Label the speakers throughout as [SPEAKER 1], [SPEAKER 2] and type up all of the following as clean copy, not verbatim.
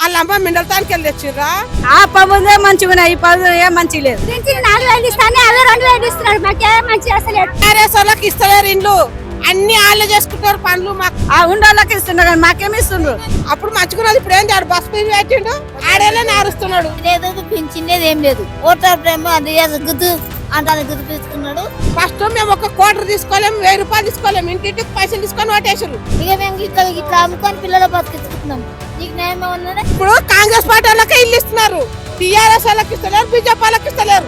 [SPEAKER 1] వాళ్ళమ్మ మిండలతానికి వెళ్ళి తెచ్చిర్రా.
[SPEAKER 2] ఆ పనులే మంచిగా ఈ పనులు ఏం మంచి లేదు.
[SPEAKER 3] 4,000 ఇస్తానే అలా 2,000 ఇస్తున్నాడు. మాకేం మంచి అసలు
[SPEAKER 1] టీఆర్ఎస్ వాళ్ళకి ఇస్తలేరు ఇండ్లు, అన్ని వాళ్ళే చేసుకుంటారు పనులు. మాకు
[SPEAKER 2] ఆ ఉండోళ్ళకి ఇస్తున్నారు కానీ మాకేమి ఇస్తుండ్రు.
[SPEAKER 1] అప్పుడు మంచుకున్నది, ఇప్పుడు ఏంది ఆడు బస్ ఫీజు పెట్టిండు, ఆడేలా నారుస్తున్నాడు.
[SPEAKER 3] లేదు పింఛనేది ఏం లేదు. ఓటర్ ప్రేమ అది గుద్దు అంటే గుద్దు తీసుకున్నాడు.
[SPEAKER 1] ఫస్ట్ మేము ఒక కోటర్ తీసుకోలేము, 1000 రూపాయలు తీసుకోలేము, ఇంటింటికి పైసలు తీసుకొని ఓటేసారు.
[SPEAKER 3] ఇక మేము ఇట్లా అమ్ముకొని పిల్లలు బతికించుకుంటున్నాం. నీకు న్యాయం ఉన్నది.
[SPEAKER 1] ఇప్పుడు కాంగ్రెస్ పార్టీ వాళ్ళకే ఇల్లు ఇస్తున్నారు, టీఆర్ఎస్ వాళ్ళకి ఇస్తలేరు, బీజేపీ వాళ్ళకి ఇస్తలేరు.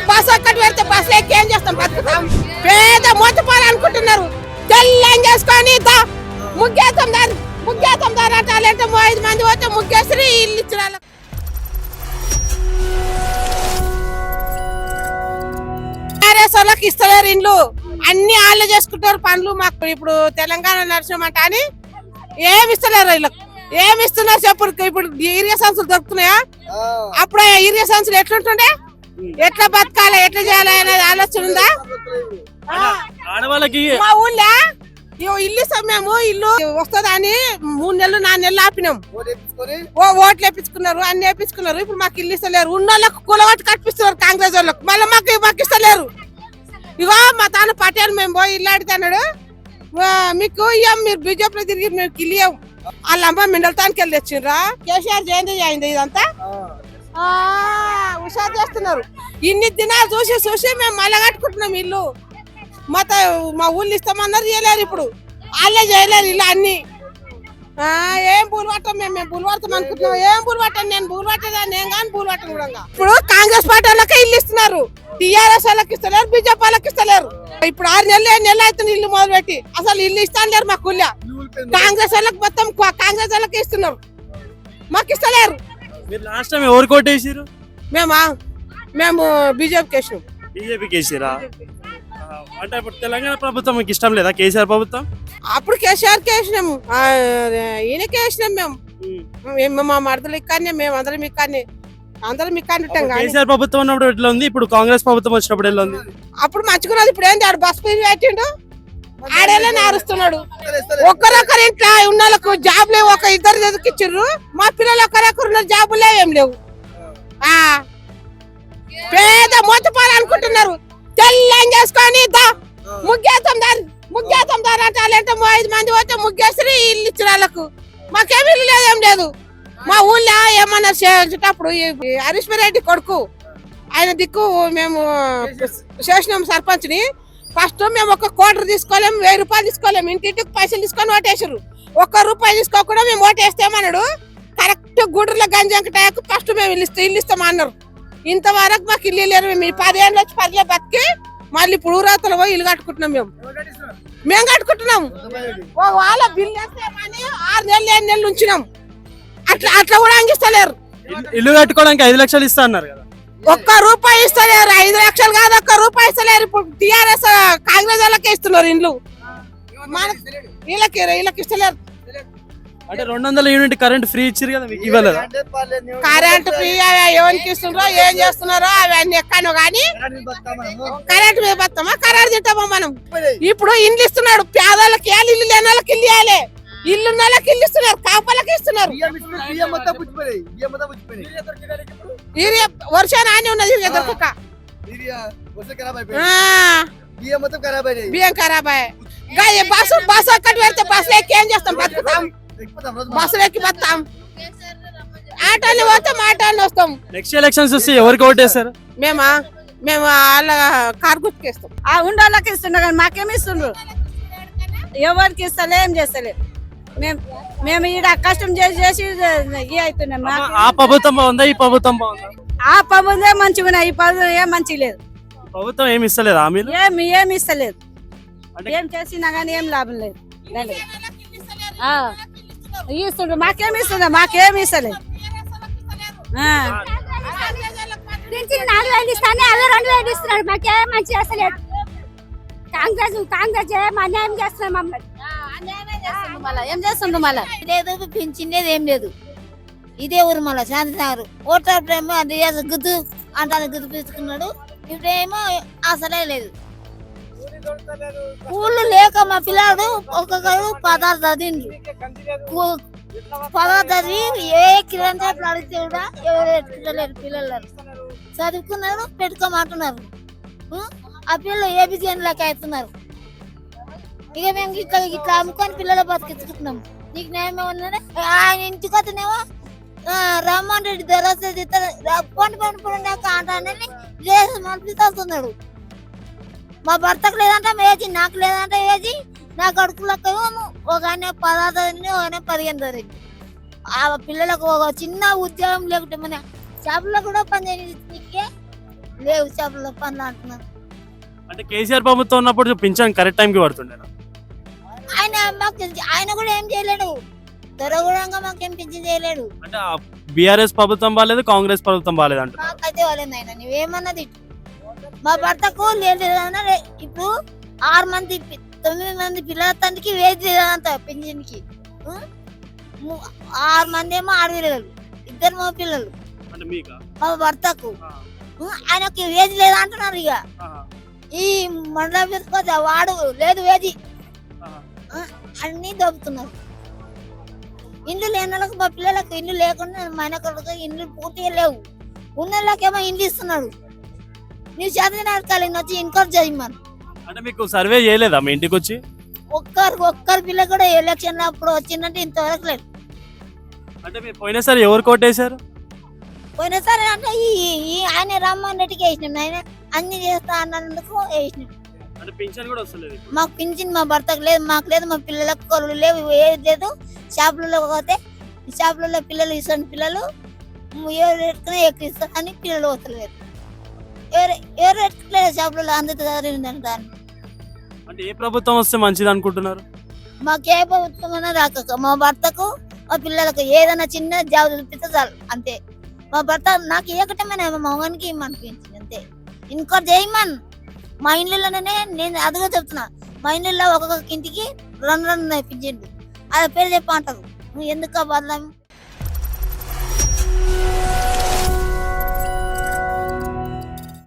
[SPEAKER 1] బస్ అక్కడి పెడితే బస్ ఎక్కి ఏం చేస్తాం, బతుకుతాం. పేద మోతపాలు అనుకుంటున్నారు. తెల్లం చేసుకొని ముగ్గేస్తాం దాని అంటే 5 మంది పోతే ముగ్గేసి ఇల్లు ఇచ్చిన టీఆర్ఎస్ వాళ్ళకి ఇస్తలేరు ఇండ్లు, అన్ని వాళ్ళే చేసుకుంటారు పనులు. మాకు ఇప్పుడు తెలంగాణ నడిచినమాట అని ఏమి ఇస్తలేరు, వీళ్ళకి ఏమి ఇస్తున్నారు చెప్పు. ఇప్పుడు యూరియా సంచులు దొరుకుతున్నాయా? అప్పుడు యూరియా సంచులు ఎట్లుంటుండే, ఎట్లా బతకాలి, ఎట్లా చేయాలి అనేది ఆలోచన ఉందా?
[SPEAKER 4] ఆడవాళ్ళకి
[SPEAKER 1] మా ఊళ్ళో ఇల్లు ఇస్తాం మేము, ఇల్లు వస్తుందని 3 నెలలు 4 నెలలు ఆపినాం. ఓట్లు వేపించుకున్నారు, అన్ని వేపించుకున్నారు. ఇప్పుడు మాకు ఇల్లు ఇస్తలేరు. ఉన్న వాళ్ళకు కూలగొట్టి కట్టిస్తున్నారు కాంగ్రెస్ వాళ్ళకు, మళ్ళీ మాకు ఇస్తలేరు. ఇవా మా తాను పటేల్ మేము పోయి ఇల్లు అడిగినాడు, మీకు ఇయ్యం, మీరు బీజేపీలో తిరిగి మేము ఇల్లు ఇవ్వం. వాళ్ళమ్మ మిండలతానికి వెళ్ళి తెచ్చిండ్రా. కేసీఆర్ జయంతి అయింది ఇదంతా, హుషారు చేస్తున్నారు. ఇన్ని దినాలు చూసి మేము మళ్ళా కట్టుకుంటున్నాం ఇల్లు. మా ఊళ్ళు ఇస్తామన్నారు, చేయలేరు. ఇప్పుడు వాళ్ళే చేయలేరు ఇల్లు అన్ని. ఏం పూలు పట్టాం మేము పూలు పడతాం అనుకుంటున్నాం. ఏం పూలు పట్టాను, నేను పూలు పట్టేదాన్ని, నేను కానీ పూలు పట్టను కూడా. ఇప్పుడు కాంగ్రెస్ పార్టీ వాళ్ళకే ఇల్లు ఇస్తున్నారు, టీఆర్ఎస్ వాళ్ళకి ఇస్తలేరు, బీజేపీ వాళ్ళకి ఇస్తలేరు. ఇప్పుడు 6 నెలలు 7 నెలలు అవుతుంది ఇల్లు మొదలు పెట్టి, అసలు ఇల్లు ఇస్తాను మా ఊళ్ళో. కాంగ్రెస్ వాళ్ళకి మొత్తం కాంగ్రెస్ వాళ్ళకి ఇస్తున్నారు, మాకు ఇస్తలేరు.
[SPEAKER 4] మీరు లాస్ట్ టైం ఎవరు కోటేసారు?
[SPEAKER 1] మేము బీజేపీకి వేసినాం.
[SPEAKER 4] బీజేపీకి వేసిరా? అంటే ఇప్పుడు తెలంగాణ ప్రభుత్వం మీకు ఇష్టం లేదా, కేసీఆర్ ప్రభుత్వం?
[SPEAKER 1] అప్పుడు కేసీఆర్కి వేసినాము, ఈయనకే వేసినాం మేము. మా మరదలు ఇక్కడనే, మేము అందరం ఇక్కడనే, అందరం ఇక్కడ ఉంటాం.
[SPEAKER 4] కేసీఆర్ ప్రభుత్వం ఉన్నప్పుడు ఎట్లా ఉంది, ఇప్పుడు కాంగ్రెస్ ప్రభుత్వం వచ్చినప్పుడు ఎలా ఉంది?
[SPEAKER 1] అప్పుడు మంచుకున్నది, ఇప్పుడు ఏంది ఆడు బస్ ఫీజు పెట్టిండు, ఆడేలా నారుస్తున్నాడు. ఒక్కరొక్కరు ఇంట్లో ఉన్న వాళ్ళకు జాబ్ లేవు, 1-2 ఎదుకిచ్చిర్రు. మా పిల్లలు ఒక్కరొక్కరు జాబులు లేవు, ఏం లేవు. పేద మోతపాలు అనుకుంటున్నారు. తెల్లం చేసుకొని ముగ్గేస్తాం దాని అంటే 5 మంది పోతే ముగ్గేసి ఇల్లు ఇచ్చిన వాళ్ళకు. మాకేమి ఇల్లు లేదు, ఏం లేదు. మా ఊళ్ళో ఏమన్నా చేసేటప్పుడు హరీష్ రెడ్డి కొడుకు ఆయన దిక్కు మేము చేసినాం సర్పంచ్ని. ఫస్ట్ మేము ఒక కోటర్ తీసుకోలేము, 1000 రూపాయలు తీసుకోలేము, ఇంటింటికి పైసలు తీసుకొని ఓటేసారు. 1 రూపాయి తీసుకోకుండా మేము ఓటేస్తామన్నాడు. కరెక్ట్ గుడ్రల గంజంకటాయకు ఫస్ట్ మేము ఇల్లు ఇస్తామన్నారు. ఇంతవరకు మాకు ఇల్లు లేరు. మేము 10 ఏళ్ళు వచ్చి 10 బతికి మళ్ళీ ఇప్పుడు ఊరాతలు పోయి ఇల్లు కట్టుకుంటున్నాం. మేము కట్టుకుంటున్నాం. వాళ్ళ బిల్లు వేస్తామని 6 నెలలు 7 నెలలు ఉంచినాం. అట్లా కూడా అంగిస్తలేరు.
[SPEAKER 4] ఇల్లు కట్టుకోవడానికి 5 లక్షలు ఇస్తా అన్నారు కదా,
[SPEAKER 1] 1 రూపాయి ఇస్తలేరు. 5 లక్షలు కాదు, 1 రూపాయి ఇస్తలేరు. ఇప్పుడు టీఆర్ఎస్ కాంగ్రెస్ వాళ్ళకే ఇస్తున్నారు ఇండ్లు, వీళ్ళకి ఇస్తలేరు.
[SPEAKER 4] అంటే 200 యూనిట్ కరెంట్ ఫ్రీ ఇచ్చారు కదా, మీకు ఇవ్వలేదా?
[SPEAKER 1] కరెంట్ ఫ్రీ ఎవరికి ఇస్తున్నారో ఏం చేస్తున్నారో అవన్నీ ఎక్కడో కానీ కరెంట్ మీద బతామా, కరెంట్ తింటామా మనం. ఇప్పుడు ఇండ్లు ఇస్తున్నాడు, పేదలకు ఇవ్వాలి, ఇల్లు లేని వాళ్ళకి ఇల్లు ఇవ్వాలి. ఇల్లు ఉన్న వాళ్ళకి ఇల్లు ఇస్తున్నారు, కాపాలకి ఇస్తున్నారు. వర్షాన్ని ఆనే ఉన్నది దొరకక, బియ్యం ఖరాబ్ అయ్యాయి. బస్ అక్కడి పెడితే బస్సు ఎక్కి ఏం చేస్తాం, బతుకుతాం. బస్సులు ఎక్కి బతాం, ఆటోని పోతాం, ఆటోని వస్తాం.
[SPEAKER 4] నెక్స్ట్ ఎలక్షన్స్ వస్తే ఎవరికి ఓటేస్తారు?
[SPEAKER 1] మేము వాళ్ళ కారు గుర్తుకేస్తాం.
[SPEAKER 2] ఆ ఉండోళ్ళకి ఇస్తున్నారు కానీ మాకేమి ఇస్తుండ్రు. ఎవరికి ఇస్తలే, ఏం చేస్తలే. మేము ఈడ కష్టం చేసి అవుతున్నాం.
[SPEAKER 4] ఆ ప్రభుత్వం బాగుందా, ఈ ప్రభుత్వం బాగుందా?
[SPEAKER 2] ఆ పనులే మంచిగా ఈ పనులు ఏం మంచి లేదు.
[SPEAKER 4] ప్రభుత్వం ఏమి ఇస్తలేదు, హామీలు
[SPEAKER 2] ఏమి ఇస్తలేదు. ఏం చేసినా కానీ ఏం లాభం లేదు. ఇస్తుండ్రు, మాకేమి ఇస్తుండ్రు, మాకేమి ఇస్తలేదు.
[SPEAKER 3] 4,000 ఇస్తానే అలా 2,000 ఇస్తున్నాడు. మాకేం మంచి అసలు కాంగ్రెస్ అన్యాయం చేస్తున్నాడు మమ్మల్ని.
[SPEAKER 2] ఏం చేస్తుండ్రు మళ్ళా?
[SPEAKER 3] లేదు పింఛనేది ఏం లేదు. ఇదే ఊరు మళ్ళీ శాంతినగర్. ఓటర్ ప్రేమ అది గుద్దు అంటే గుద్దు తీసుకున్నాడు. ఇప్పుడేమో అసలే లేదు. ఊళ్ళు లేక మా పిల్లాడు ఒక్కొక్కరు 16 చదివిండ్రు. పదో చదివి ఏ కిరాణా షాపులు అడిగితే కూడా ఎవరు ఎత్తుకోలేరు పిల్లలు చదువుకున్నారు పెట్టుకోమంటున్నారు ఆ పిల్లలు ఏబిసిఎన్లోకి అవుతున్నారు ఇక మేము ఇట్లా అమ్ముకొని పిల్లలు బతికించుకుంటున్నాం నీకు న్యాయం ఉన్నదే ఆయన ఇంటికి వస్తేనేమో రామ్మోహన్ రెడ్డి దొరకని అంటానని లేదు పంపిస్తున్నాడు మా భర్తకు లేదంటే ఏజీ నాకు లేదంటే ఏజీ నా కొడుకులకు ఒక ఆయన 16 ఒక ఆయన 15 ఆ పిల్లలకు ఒక చిన్న ఉద్యోగం లేకుంటే మన షాపులో కూడా పని చేయనికే లేవు షాపులో పనులు అంటున్నారు.
[SPEAKER 4] అంటే కేసీఆర్ ప్రభుత్వం ఉన్నప్పుడు పింఛన్ కరెక్ట్ టైంకి పడుతుండే
[SPEAKER 3] ఆయన మాకు ఆయన కూడా ఏం చేయలేడు దొరకూడంగా మాకేం పింఛన్ చేయలేడు.
[SPEAKER 4] అంటే బీఆర్ఎస్ ప్రభుత్వం బాగాలేదు కాంగ్రెస్ ప్రభుత్వం బాగాలేదు అంటే
[SPEAKER 3] మాకైతే వాళ్ళేది ఆయన నువ్వేమన్నది మా భర్తకు లేదు ఇప్పుడు 6 మంది 9 మంది పిల్లల తండ్రికి వేది లేదంట పింఛన్కి 6 మంది ఏమో ఆడపిల్లలు 2 మగ పిల్లలు
[SPEAKER 4] అంటే మీకా
[SPEAKER 3] మా భర్తకు ఆయనకి వేది లేదంటున్నారు. ఇక ఈ మండలం వాడు లేదు వేది అన్ని దొబ్బుతున్నారు. ఇండ్లు లేని వాళ్ళకి మా పిల్లలకు ఇండ్లు లేకుండా మన కొడుకు ఇండ్లు పూర్తిగా లేవు ఉన్న వాళ్ళకేమో ఇండ్లు ఇస్తున్నాడు. నీ చదివిన అడగాలి వచ్చి ఎంకరేజ్ చేయమని.
[SPEAKER 4] అంటే మీకు సర్వే చేయలేదా మీ ఇంటికి వచ్చి?
[SPEAKER 3] ఒక్కరి పిల్ల కూడా ఎలక్షన్ అప్పుడు వచ్చిందంటే ఇంతవరకు లేదు.
[SPEAKER 4] అంటే మీరు పోయినసారి ఎవరు కోటేశారు?
[SPEAKER 3] పోయినసారి అంటే ఈ ఆయన రామ్మోహన్ రెడ్డికి వేసినాం ఆయన అన్ని చేస్తా అన్నందుకు వేసినాం.
[SPEAKER 4] అంటే పింఛన్ కూడా వస్తలేదు
[SPEAKER 3] మాకు పింఛన్ మా భర్తకు లేదు మాకు లేదు మా పిల్లలకు కొలు లేవు ఏది లేదు. షాపులలో పోతే షాపులలో పిల్లలు ఇస్తాను పిల్లలు ఎవరు ఎట్టుకునే ఎక్కిస్తారు అని పిల్లలు వస్తలేరు ఎవరు ఎట్టుకోలేదు షాపులలో అందుతుందంట.
[SPEAKER 4] అంటే ఏ ప్రభుత్వం వస్తే మంచిది అనుకుంటున్నారు?
[SPEAKER 3] మాకే ప్రభుత్వం అన్నా రాక మా భర్తకు మా పిల్లలకు ఏదైనా చిన్న జాబ్ చూపిస్తే చాలు అంతే. మా భర్త నాకు ఇవ్వకటే మా మగనికి ఇమ్మనిపించింది అంతే. ఇంకోటి చేయమని మా ఇండ్లలోనే నేను అదిగా చెప్తున్నా మా ఇండ్లలో ఒక్కొక్క ఇంటికి 2 పింఛన్లు అది పేరు చెప్పంటారు నువ్వు ఎందుకు బదలాం